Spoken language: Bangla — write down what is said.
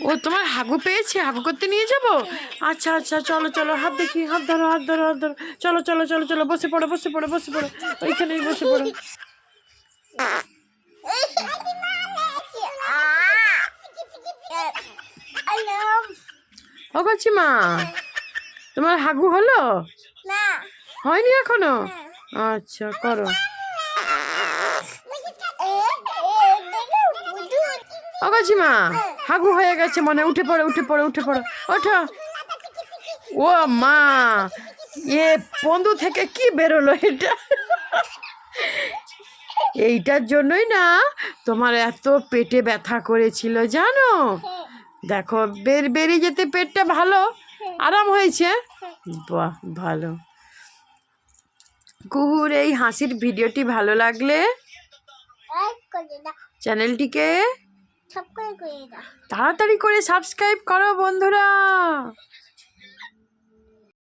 ও তোমার হাগু পেয়েছে, হাগু করতে নিয়ে যাব? আচ্ছা আচ্ছা, চলো চলো, হাত দেখি, হাত ধরো হাত ধরো হাত ধরো, চলো চলো চলো চলো, বসে পড়ো বসে পড়ো বসে পড়ো, ওইখানেই বসে পড়ো। ও কাকিমা, তোমার হাগু হলো? হয়নি এখনো? আচ্ছা, করো। ও কাকিমা, হাগু হয়ে গেছে মনে, উঠে পড়ো উঠে পড়ো উঠে পড়ো, ওঠো। ও মা, এ বন্ধু থেকে কি বেরোলো এটা? এইটার জন্যই না তোমার এত পেটে ব্যথা করেছিল জানো? দেখো বেরিয়ে যেতে পেটটা ভালো আরাম হয়েছে। বাহ, ভালো। কুহুর এই হাসির ভিডিওটি ভালো লাগলে চ্যানেলটিকে তাড়াতাড়ি করে সাবস্ক্রাইব করো বন্ধুরা।